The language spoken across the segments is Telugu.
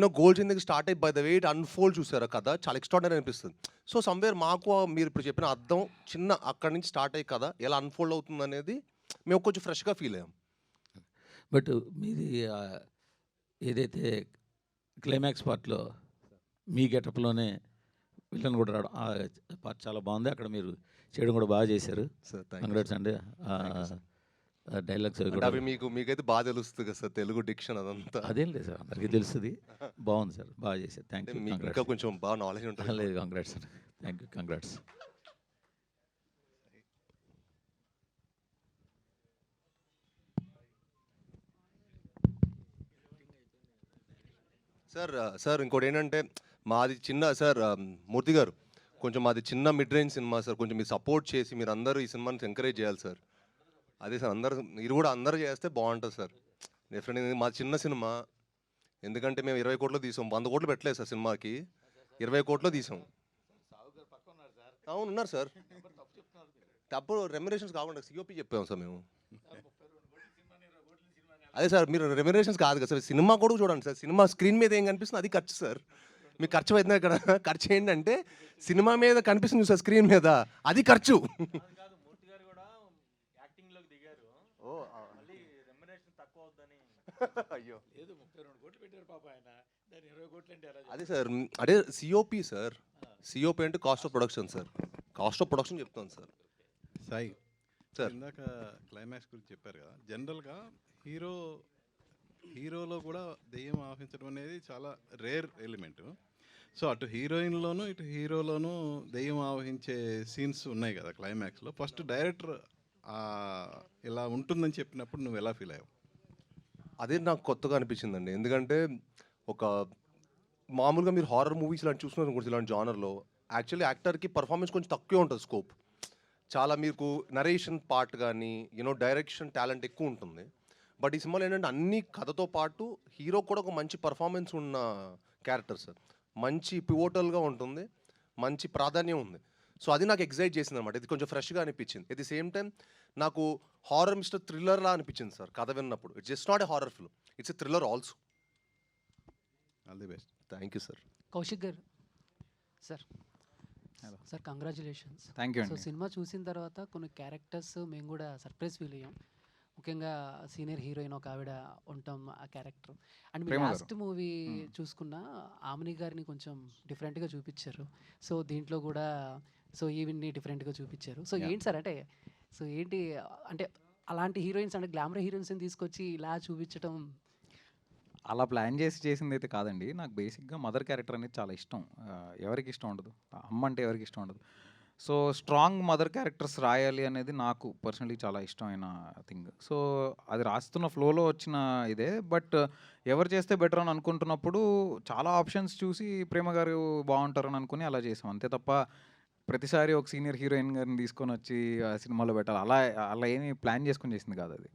చిన్న గోల్ చిన్న స్టార్ట్ అయ్యి by the way it unfold చూసారా కథ చాలా ఎక్స్ట్రాడనరీ అనిపిస్తుంది. సో సమ్వేర్ మాకు మీరు ఇప్పుడు చెప్పిన అర్థం చిన్న అక్కడి నుంచి స్టార్ట్ అయ్యి కథ ఎలా అన్ఫోల్డ్ అవుతుంది అనేది మేము కొంచెం ఫ్రెష్గా ఫీల్ అయ్యాం. బట్ మీది ఏదైతే క్లైమాక్స్ పార్ట్లో మీ గెటప్లోనే విలన్ కూడా రావడం ఆ పార్ట్ చాలా బాగుంది. అక్కడ మీరు చేయడం కూడా బాగా చేశారు సార్ కంగ్రాట్స్ అండి. డైలాగ్స్ అవి మీకైతే బాగా తెలుస్తుంది కదా సార్ తెలుగు డిక్షన్ అదంతా. అదేం లేదు సార్, అందరికీ తెలుస్తుంది. బాగుంది సార్, బాగా చేశారు. Thank you. ఇంకా కొంచెం బాగా నాలెడ్జ్ ఉంటుంది. లేదు, congrats sir. Thank you, congrats. Sir ఇంకోటి ఏంటంటే మాది చిన్న సార్ మూర్తి గారు కొంచెం మాది చిన్న మిడ్ రేంజ్ సినిమా సార్. కొంచెం మీరు సపోర్ట్ చేసి మీరు అందరూ ఈ సినిమాని ఎంకరేజ్ చేయాలి సార్. అదే సార్ మీరు కూడా అందరూ చేస్తే బాగుంటుంది సార్. డెఫినెట్గా మాది చిన్న సినిమా, ఎందుకంటే మేము 20 కోట్లు తీసాం, 100 కోట్లు పెట్టలేదు సార్ సినిమాకి, 20 కోట్లు తీసాం. అవును ఉన్నారు సార్, తప్పుడు రెమ్యునరేషన్స్ కాకుండా సిఓపి చెప్పాము సార్ మేము. అదే సార్ మీరు రెమ్యునరేషన్స్ కాదు కదా సార్, సినిమా కూడా చూడండి సార్. సినిమా స్క్రీన్ మీద ఏం కనిపిస్తుంది అది ఖర్చు సార్. మీకు ఖర్చు అవుతుంది ఇక్కడ. ఖర్చు ఏంటంటే సినిమా మీద కనిపిస్తుంది సార్ స్క్రీన్ మీద, అది ఖర్చు. అయ్యో అదే సార్, అదే సిఓపి సార్. సిఓపి అంటే cost of production sir. Cost of production చెప్తాను సార్. సాయి సార్ ఇందాక క్లైమాక్స్ గురించి చెప్పారు కదా, జనరల్గా హీరోలో కూడా దెయ్యం ఆవహించడం అనేది చాలా రేర్ ఎలిమెంట్. సో అటు హీరోయిన్లోనూ ఇటు హీరోలోనూ దెయ్యం ఆవహించే సీన్స్ ఉన్నాయి కదా క్లైమాక్స్లో. ఫస్ట్ డైరెక్టర్ ఇలా ఉంటుందని చెప్పినప్పుడు నువ్వు ఎలా ఫీల్ అయ్యావు? అదే నాకు కొత్తగా అనిపించిందండి. ఎందుకంటే ఒక మామూలుగా మీరు హారర్ మూవీస్ ఇలాంటి చూస్తున్నారు అనుకోండి, ఇలాంటి జానర్లో యాక్చువల్లీ యాక్టర్కి పర్ఫార్మెన్స్ కొంచెం తక్కువే ఉంటుంది స్కోప్. చాలా మీకు నరేషన్ పార్ట్ కానీ డైరెక్షన్ టాలెంట్ ఎక్కువ ఉంటుంది. బట్ ఈ సినిమాలో ఏంటంటే అన్ని కథతో పాటు హీరో కూడా ఒక మంచి పర్ఫార్మెన్స్ ఉన్న క్యారెక్టర్ సార్. మంచి పివోటల్గా ఉంటుంది, మంచి ప్రాధాన్యం ఉంది. సో అది నాకు ఎగ్జైట్ చేసింది అనమాట. ఇది కొంచెం ఫ్రెష్గా అనిపించింది. ఎట్ ది సేమ్ టైం నాకు హారర్ మిస్టర్ థ్రిల్లర్లా అనిపించింది సార్ కథ విన్నప్పుడు. It's just not a horror film, it's a thriller also. All the best. Thank you sir. Kaushik garu sir, sir congratulations. Thank you. So cinema చూసిన తర్వాత కొన్ని క్యారెక్టర్స్ మేము కూడా సర్ప్రైజ్ ఫీల్ అయ్యాం. ముఖ్యంగా సీనియర్ హీరోయిన్ ఒక ఆవిడ ఉంటాం ఆ character. And me last movie చూసుకున్న ఆమెని గారిని కొంచెం డిఫరెంట్గా చూపించారు. సో దీంట్లో కూడా సో ఈవిన్ని డిఫరెంట్గా చూపించారు. సో ఏంటి సార్ అంటే సో ఏంటి అంటే అలాంటి హీరోయిన్స్ అంటే గ్లామర్ హీరోయిన్స్ని తీసుకొచ్చి ఇలా చూపించడం? అలా ప్లాన్ చేసింది అయితే కాదండి. నాకు బేసిక్గా మదర్ క్యారెక్టర్ అనేది చాలా ఇష్టం. ఎవరికి ఇష్టం ఉండదు, అమ్మ అంటే ఎవరికి ఇష్టం ఉండదు. సో స్ట్రాంగ్ మదర్ క్యారెక్టర్స్ రాయాలి అనేది నాకు పర్సనలీ చాలా ఇష్టమైన థింగ్. సో అది రాస్తున్న ఫ్లోలో వచ్చిన ఇదే. బట్ ఎవరు చేస్తే బెటర్ అని అనుకుంటున్నప్పుడు చాలా ఆప్షన్స్ చూసి ప్రేమ గారు బాగుంటారని అనుకుని అలా చేసాం అంతే తప్ప ప్రతిసారి ఒక సీనియర్ హీరోయిన్ గారిని తీసుకొని వచ్చి ఆ సినిమాలో పెట్టాలి అలా అలా ఏమి ప్లాన్ చేసుకొని చేసింది కాదు అది.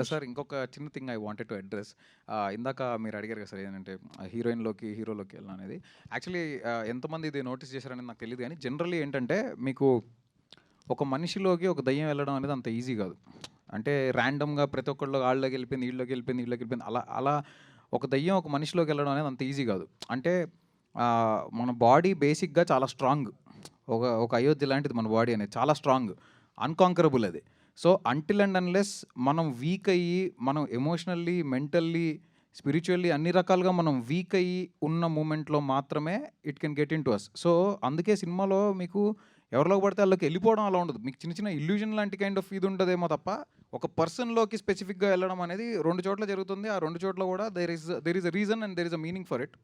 సార్ ఇంకొక చిన్న thing I wanted to address. ఇందాక మీరు అడిగారు కదా సార్ ఏంటంటే హీరోయిన్లోకి హీరోలోకి వెళ్ళాలనేది. యాక్చువల్లీ ఎంతమంది ఇది నోటీస్ చేశారనేది నాకు తెలియదు, కానీ జనరల్లీ ఏంటంటే మీకు ఒక మనిషిలోకి ఒక దయ్యం వెళ్ళడం అనేది అంత ఈజీ కాదు. అంటే ర్యాండమ్గా ప్రతి ఒక్కళ్ళు వాళ్ళకి వెళ్ళిపోయింది, వీళ్ళకి వెళ్ళిపోయింది అలా అలా ఒక దయ్యం ఒక మనిషిలోకి వెళ్ళడం అనేది అంత ఈజీ కాదు. అంటే మన బాడీ బేసిక్గా చాలా స్ట్రాంగ్. ఒక అయోధ్య లాంటిది మన బాడీ అనేది, చాలా స్ట్రాంగ్, అన్కాంకరబుల్ అది. సో అంటిల్ అండ్ అన్లెస్ మనం వీక్ అయ్యి మనం ఎమోషనల్లీ, మెంటల్లీ, స్పిరిచువల్లీ అన్ని రకాలుగా మనం వీక్ అయ్యి ఉన్న మూమెంట్లో మాత్రమే it can get into us. So అందుకే సినిమాలో మీకు ఎవరిలోకి పడితే వాళ్ళకి వెళ్ళిపోవడం అలా ఉండదు. మీకు చిన్న చిన్న ఇల్యూజన్ లాంటి కైండ్ ఆఫ్ ఇది ఉంటుందేమో తప్ప ఒక పర్సన్లోకి స్పెసిఫిక్గా వెళ్ళడం అనేది 2 చోట్ల జరుగుతుంది. ఆ 2 చోట్ల కూడా there is a reason and there is a meaning for it.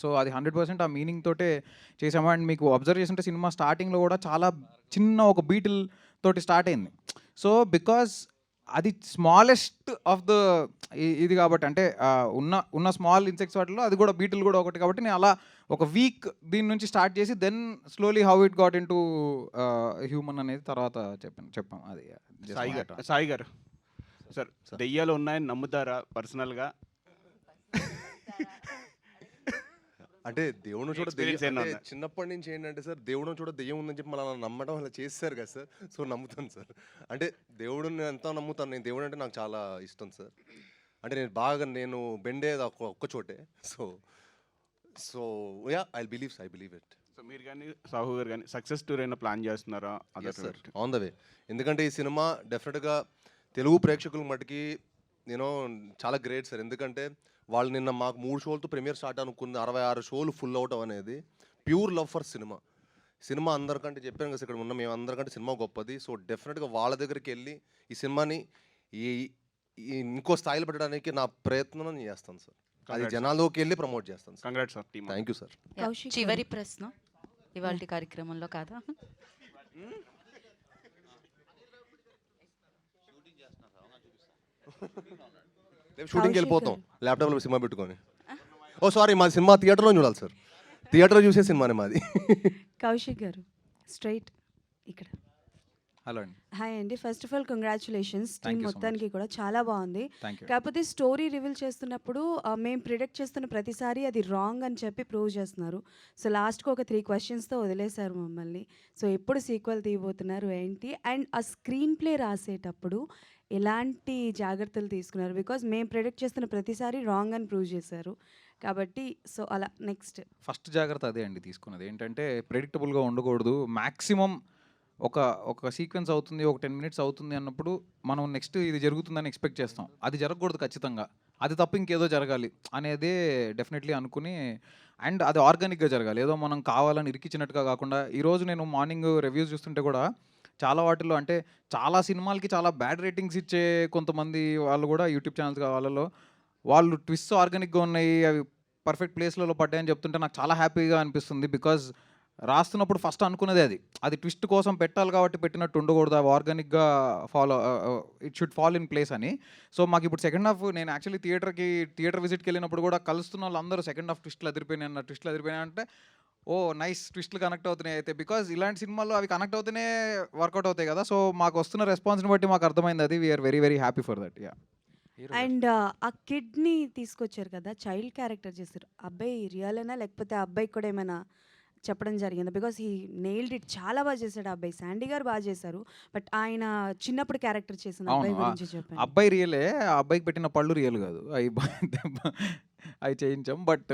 So అది 100% ఆ మీనింగ్ తోటే చేసాము. అండ్ మీకు అబ్జర్వ్ చేస్తుంటే సినిమా స్టార్టింగ్లో కూడా చాలా చిన్న ఒక బీటిల్ తోటి స్టార్ట్ అయింది. సో బికాజ్ అది స్మాలెస్ట్ ఆఫ్ ద ఇది కాబట్టి, అంటే ఉన్న స్మాల్ ఇన్సెక్ట్స్ వాటిలో అది కూడా బీటిల్ కూడా ఒకటి కాబట్టి నేను అలా ఒక వీక్ దీని నుంచి స్టార్ట్ చేసి then slowly how it got into human అనేది తర్వాత చెప్పాం. అది సాయి గారు సార్, దెయ్యాలు ఉన్నాయని నమ్ముతారా పర్సనల్గా? అంటే దేవుడు చూడ చిన్నప్పటి నుంచి ఏంటంటే సార్ దేవుడు చూడ దెయ్యం ఉందని చెప్పి మనం నమ్మడం అలా చేస్తారు కదా సార్. సో నమ్ముతాను సార్. అంటే దేవుడిని ఎంతో నమ్ముతాను నేను. దేవుడు అంటే నాకు చాలా ఇష్టం సార్. అంటే నేను బెండేది ఒక్క చోటే. So so yeah I believe it. So మీరు కానీ సాహు గారు కానీ సక్సెస్ టూర్ అయినా ప్లాన్ చేస్తున్నారా? On the way. ఎందుకంటే ఈ సినిమా డెఫినెట్గా తెలుగు ప్రేక్షకుల మటుకి చాలా గ్రేట్ సార్. ఎందుకంటే వాళ్ళు నిన్న మాకు 3 షోలతో ప్రీమియర్ స్టార్ట్ అనుకుంది, 66 షోలు ఫుల్ అవటం అనేది ప్యూర్ లవ్ ఫర్ సినిమా అందరికంటే చెప్పాను కదా, ఇక్కడ ఉన్న మేము అందరికంటే సినిమా గొప్పది. సో డెఫినెట్గా వాళ్ళ దగ్గరికి వెళ్ళి ఈ సినిమాని ఈ ఇంకో స్థాయిలో పెట్టడానికి నా ప్రయత్నం నేను చేస్తాను సార్. అది జనాల్లోకి వెళ్ళి ప్రమోట్ చేస్తాను sir. Congrats sir team. Thank you sir. చివరి ప్రశ్న ఇవాళ కార్యక్రమంలో కాదా? షూటింగ్కి వెళ్ళిపోతాం ల్యాప్టాప్లో సినిమా పెట్టుకొని. ఓ సారీ, మాది సినిమా థియేటర్లో చూడాలి సార్. థియేటర్లో చూసే సినిమానే మాది. కౌశిక్ గారు స్ట్రైట్ ఇక్కడ. హలో అండి. హాయ్ అండి. First of all congratulations Thank team you so మొత్తానికి కూడా చాలా బాగుంది. Thank you. కాకపోతే స్టోరీ రివీల్ చేస్తున్నప్పుడు మేము ప్రిడిక్ట్ చేస్తున్న ప్రతిసారి అది రాంగ్ అని చెప్పి ప్రూవ్ చేస్తున్నారు. సో లాస్ట్కి ఒక 3 క్వశ్చన్స్తో వదిలేశారు మమ్మల్ని. సో ఎప్పుడు సీక్వెల్ తీయబోతున్నారు ఏంటి, అండ్ ఆ స్క్రీన్ ప్లే రాసేటప్పుడు ఎలాంటి జాగ్రత్తలు తీసుకున్నారు? బికాజ్ మేము ప్రిడిక్ట్ చేస్తున్న ప్రతిసారి రాంగ్ అని ప్రూవ్ చేశారు కాబట్టి. సో అలా నెక్స్ట్ ఫస్ట్ జాగ్రత్త అదే అండి తీసుకున్నది. ఏంటంటే ప్రెడిక్టబుల్గా ఉండకూడదు. మ్యాక్సిమం ఒక సీక్వెన్స్ అవుతుంది, ఒక 10 మినిట్స్ అవుతుంది అన్నప్పుడు మనం నెక్స్ట్ ఇది జరుగుతుందని ఎక్స్పెక్ట్ చేస్తాం. అది జరగకూడదు ఖచ్చితంగా. అది తప్ప ఇంకేదో జరగాలి అనేదే డెఫినెట్లీ అనుకుని, అండ్ అది ఆర్గానిక్గా జరగాలి. ఏదో మనం కావాలని ఇరికిచ్చినట్టుగా కాకుండా. ఈరోజు నేను మార్నింగ్ రివ్యూస్ చూస్తుంటే కూడా చాలా వాటిల్లో అంటే చాలా సినిమాలకి చాలా బ్యాడ్ రేటింగ్స్ ఇచ్చే కొంతమంది వాళ్ళు కూడా యూట్యూబ్ ఛానల్స్ వాళ్ళలో వాళ్ళు ట్విస్ట్ ఆర్గానిక్గా ఉన్నాయి, అవి పర్ఫెక్ట్ ప్లేస్లలో పడ్డాయని చెప్తుంటే నాకు చాలా హ్యాపీగా అనిపిస్తుంది. బికాజ్ రాస్తున్నప్పుడు ఫస్ట్ అనుకున్నదే అది ట్విస్ట్ కోసం పెట్టాలి కాబట్టి పెట్టినట్టు ఉండకూడదు. అవి ఆర్గానిక్గా it should fall in place అని. సో మాకు ఇప్పుడు సెకండ్ హాఫ్, నేను యాక్చువల్లీ థియేటర్ విజిట్కి వెళ్ళినప్పుడు కూడా కలుస్తున్న వాళ్ళందరూ సెకండ్ హాఫ్ ట్విస్ట్లు అదిరిపోయినాయి అంటే ఓ నైస్ ట్విస్ట్లు కనెక్ట్ అవుతున్నాయి అయితే. బికాజ్ ఇలాంటి సినిమాల్లో అవి కనెక్ట్ అవుతూనే వర్కౌట్ అవుతాయి కదా. సో మాకు వస్తున్న రెస్పాన్స్ని బట్టి మాకు అర్థమైంది అది. We are very very happy for that. Yeah. And ఆ కిడ్ని తీసుకొచ్చారు కదా, చైల్డ్ క్యారెక్టర్ చేశారు. అబ్బాయి రియలేనా లేకపోతే ఆ అబ్బాయికి కూడా ఏమైనా చెప్పడం జరిగింది? బికాస్ హీ నెయిల్డ్ ఇట్, చాలా బాగా చేశాడు ఆ అబ్బాయి. శాండీ గారు బాగా చేశారు, బట్ ఆయన చిన్నప్పుడు క్యారెక్టర్ చేసిన అబ్బాయి గురించి చెప్పండి. అబ్బాయి రియలే, ఆ అబ్బాయికి పెట్టిన పళ్ళు రియల్ కాదు, అవి చేయించాం. But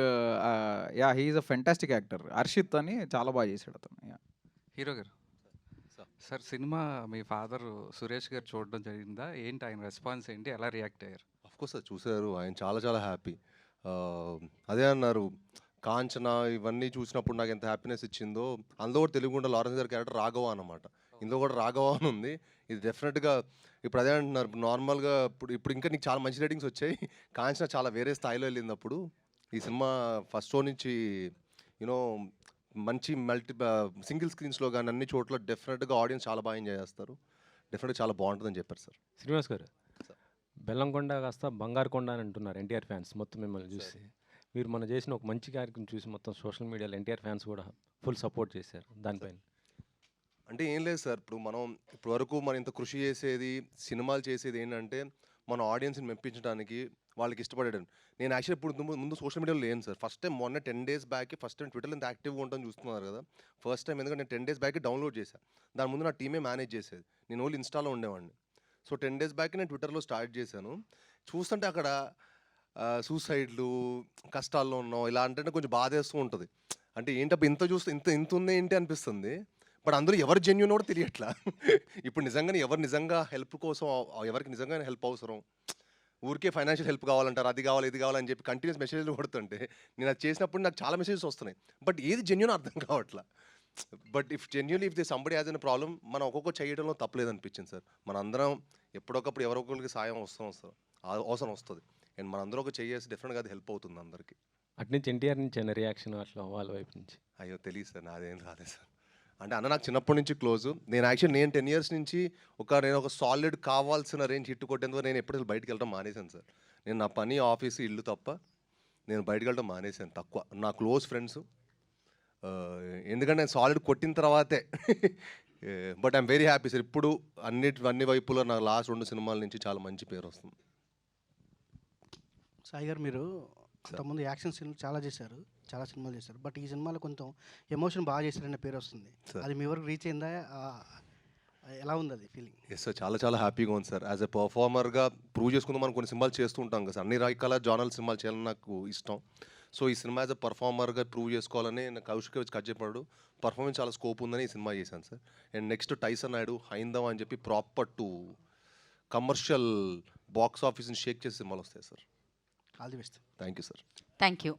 yeah, he's a fantastic actor. Harshit అని చాలా బాగా చేశాడు అతను. యా. హీరో గారు సార్, సినిమా మీ ఫాదర్ సురేష్ గారు చూడడం జరిగిందా? ఏంటి ఆయన రెస్పాన్స్ ఏంటి, ఎలా రియాక్ట్ అయ్యారు? అఫ్కోర్స్ సార్ చూశారు, ఆయన చాలా హ్యాపీ. అదే అన్నారు, కాంచన ఇవన్నీ చూసినప్పుడు నాకు ఎంత హ్యాపీనెస్ ఇచ్చిందో. అందులో కూడా తెలుగుండ లారెన్స్ గారి క్యారెక్టర్ రాఘవ అన్నమాట. ఇందులో కూడా రాఘవ అని ఉంది. ఇది డెఫినెట్గా ఇప్పుడు అదే అంటున్నారు, నార్మల్గా ఇప్పుడు ఇంకా నీకు చాలా మంచి రేటింగ్స్ వచ్చాయి. కాంచన చాలా వేరే స్థాయిలో వెళ్ళింది. అప్పుడు ఈ సినిమా ఫస్ట్ షో నుంచి మంచి సింగిల్ స్క్రీన్స్లో కానీ అన్ని చోట్ల డెఫినెట్గా ఆడియన్స్ చాలా బాగా ఎంజాయ్ చేస్తారు. డెఫినెట్గా చాలా బాగుంటుందని చెప్పారు సార్. శ్రీనివాస్ గారు, బెల్లంకొండ కాస్త బంగారు కొండ అని అంటున్నారు ఎన్టీఆర్ ఫ్యాన్స్ మొత్తం మిమ్మల్ని చూసి. మీరు మనం చేసిన ఒక మంచి కార్యక్రమం చూసి మొత్తం సోషల్ మీడియాలో ఎన్టీఆర్ ఫ్యాన్స్ కూడా ఫుల్ సపోర్ట్ చేశారు దానిపైన. అంటే ఏం లేదు సార్, ఇప్పుడు వరకు మనం ఇంత కృషి చేసేది, సినిమాలు చేసేది ఏంటంటే మన ఆడియన్స్ని మెప్పించడానికి, వాళ్ళకి ఇష్టపడేయడం. నేను యాక్చువల్లీ ఇప్పుడు ముందు సోషల్ మీడియాలో లేను సార్. ఫస్ట్ టైం మొన్న 10 days బ్యాక్ ఫస్ట్ టైం ట్విట్టర్లో ఇంత యాక్టివ్గా ఉంటాను చూస్తున్నారు కదా. ఫస్ట్ టైం ఎందుకంటే నేను 10 days బ్యాక్ డౌన్లోడ్ చేశాను. దాని ముందు నా టీమే మేనేజ్ చేసేది, నేను ఓన్లీ ఇన్స్టాలో ఉండేవాడిని. సో 10 days బ్యాక్ నేను ట్విట్టర్లో స్టార్ట్ చేశాను. చూస్తుంటే అక్కడ సూసైడ్లు, కష్టాల్లో ఉన్నాం ఇలా అంటే కొంచెం బాధేస్తూ ఉంటుంది. అంటే ఏంటప్పుడు ఇంత చూస్తే ఇంత ఉంది ఏంటి అనిపిస్తుంది. బట్ అందరూ ఎవరు జెన్యూన్ కూడా తెలియట్లా. ఇప్పుడు నిజంగానే ఎవరు నిజంగా హెల్ప్ కోసం, ఎవరికి నిజంగానే హెల్ప్ అవసరం, ఊరికే ఫైనాన్షియల్ హెల్ప్ కావాలంటారు, అది కావాలి ఇది కావాలని చెప్పి కంటిన్యూస్ మెసేజ్లు కొడుతుంటే నేను అది చేసినప్పుడు నాకు చాలా మెసేజెస్ వస్తున్నాయి. బట్ ఏది జెన్యూన్ అర్థం కావట్లా. But if they somebody has an problem, మనం ఒక్కొక్క చేయడంలో తప్పలేదు అనిపించింది సార్. మన అందరం ఎప్పుడొకప్పుడు ఎవరో ఒకరికి సాయం అవసరం వస్తుంది. అండ్ మన అందరూ ఒక చేసి డెఫినెట్గా అది హెల్ప్ అవుతుంది అందరికీ. అట్నుంచి ఎన్టీఆర్ నుంచి అయిన రియాక్షన్ అట్లా వాళ్ళ వైపు నుంచి? అయ్యో తెలియదు సార్, నాదేం రాలేదు సార్. అంటే అన్న నాకు చిన్నప్పటి నుంచి క్లోజు. నేను 10 years నుంచి నేను ఒక సాలిడ్ కావాల్సిన రేంజ్ హిట్ కొట్టేందుకు నేను ఎప్పుడు బయటకు వెళ్ళడం మానేశాను సార్. నేను నా పని, ఆఫీసు, ఇల్లు తప్ప నేను బయటకు వెళ్ళడం మానేశాను. తక్కువ నా క్లోజ్ ఫ్రెండ్స్. ఎందుకంటే నేను సాలిడ్ కొట్టిన తర్వాతే. But I'm very happy sir. ఇప్పుడు అన్ని వైపులో నా లాస్ట్ 2 సినిమాల నుంచి చాలా మంచి పేరు వస్తుంది. సాయి గారు, మీరు అంతకుముందు యాక్షన్ సినిమాలు చాలా సినిమాలు చేశారు. బట్ ఈ సినిమాలో కొంచెం ఎమోషన్ బాగా చేశారనే పేరు వస్తుంది. అది మీ వరకు రీచ్ అయిందా? ఎలా ఉంది అది ఫీలింగ్? ఎస్ సార్, చాలా చాలా హ్యాపీగా ఉంది సార్. యాజ్ ఎ పర్ఫార్మర్గా ప్రూవ్ చేసుకుందాం మనం కొన్ని సినిమాలు చేస్తూ ఉంటాం కదా సార్, అన్ని రకాల జానల్ సినిమాలు చేయాలని నాకు ఇష్టం. సో ఈ సినిమా యాజ్ ఎ పర్ఫార్మర్గా ప్రూవ్ చేసుకోవాలని నాకు కౌశిక్ వచ్చి కట్ చెప్పాడు. పర్ఫార్మెన్స్ చాలా స్కోప్ ఉందని ఈ సినిమా చేశాను sir. And next Tyson Naidu హైందవ అని చెప్పి ప్రాపర్ టు కమర్షియల్ బాక్స్ ఆఫీస్ని షేక్ చేసే సినిమాలు వస్తాయి sir. All the best. Thank you sir. Thank you.